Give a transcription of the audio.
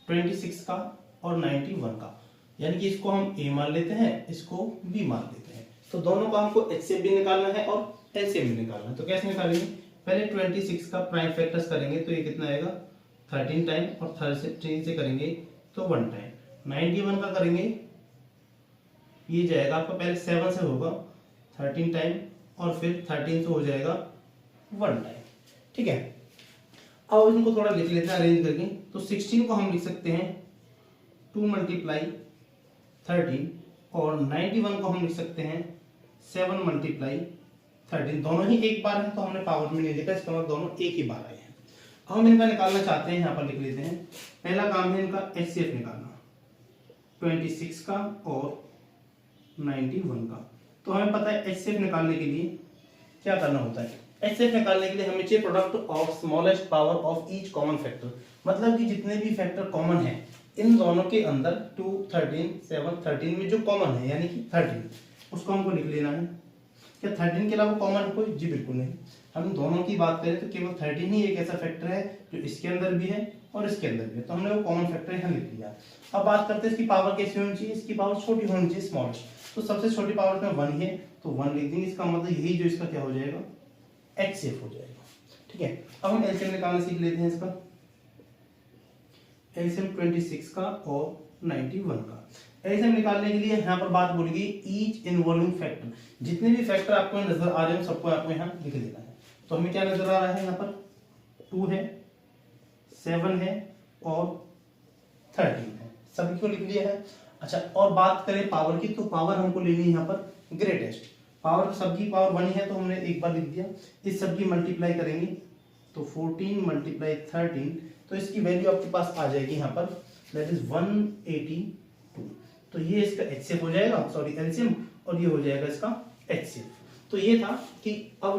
26 का और 91 का, यानी कि इसको हम a मान लेते हैं, इसको b मान लेते हैं। तो दोनों का हमको HCF भी निकालना है और LCM भी निकालना है। तो कैसे निकालेंगे, पहले 26 का प्राइम फैक्टर्स करेंगे तो ये कितना आएगा 13 टाइम, और 13 से करेंगे तो 1 टाइम। 91 का करेंगे, ये जाएगा आपका पहले 7 से होगा 13 टाइम, और फिर 13 से हो जाएगा 1 टाइम। ठीक है, अब इनको थोड़ा लिख लेते हैं अरेंज करके। तो 16 को हम लिख सकते हैं 2 × 13, और 91 को हम लिख सकते हैं 7 × 13। दोनों ही एक बार है तो हमने पावर में नहीं लिखा, इसका मतलब दोनों एक ही बार आए हैं। अब हम इनका निकालना चाहते हैं, यहाँ पर लिख लेते हैं। पहला काम है इनका HCF निकालना, 26 का और 91 का। तो हमें पता है HCF निकालने के लिए क्या करना होता है। HCF निकालने के लिए हमें चाहिए product of smallest power of each common factor, मतलब कि जितने भी फैक्टर कॉमन है इन दोनों के अंदर 2, 13, 7, 13 में जो कॉमन है यानी कि 13, उसको हमको लिख लेना है। क्या 13 के अलावा कॉमन कोई? जी बिल्कुल नहीं। हम दोनों की बात करें तो केवल 13 ही एक ऐसा फैक्टर है जो इसके अंदर भी है और इसके अंदर भी है, तो हमने वो कॉमन फैक्टर यहाँ लिख लिया। अब बात करते हैं इसकी पावर कैसी होनी चाहिए। इसकी पावर छोटी होनी चाहिए, स्मॉलेस्ट। तो सबसे छोटी पावर में 1 है तो 1 लिख देंगे। इसका मतलब यही जो इसका क्या हो जाएगा, HCF हो जाएगा। ठीक है, अब हम LCM निकालना सीख लेते हैं। इसका LCM 26 का और 91 का। LCM निकालने के लिए यहाँ पर बात बोलेगी ईच इन्वॉल्विंग फैक्टर, जितने भी फैक्टर आपको नजर आ रहे हैं सबको आपको यहाँ लिख देना है। तो हमें क्या नजर आ रहा है, यहाँ पर 2 है, 7 है और 13 है, सभी को लिख लिया है। अच्छा, और बात करें पावर की, तो पावर हमको लेनी है यहाँ पर ग्रेटेस्ट। पावर सबकी पावर 1 है तो हमने एक बार लिख दिया। इस सबकी मल्टीप्लाई करेंगे तो 14 × 13, तो इसकी वैल्यू आपके पास आ जाएगी यहाँ पर, दैट इज 182। तो ये इसका HCF हो जाएगा, सॉरी LCM, और ये हो जाएगा इसका HCF। तो ये था कि अब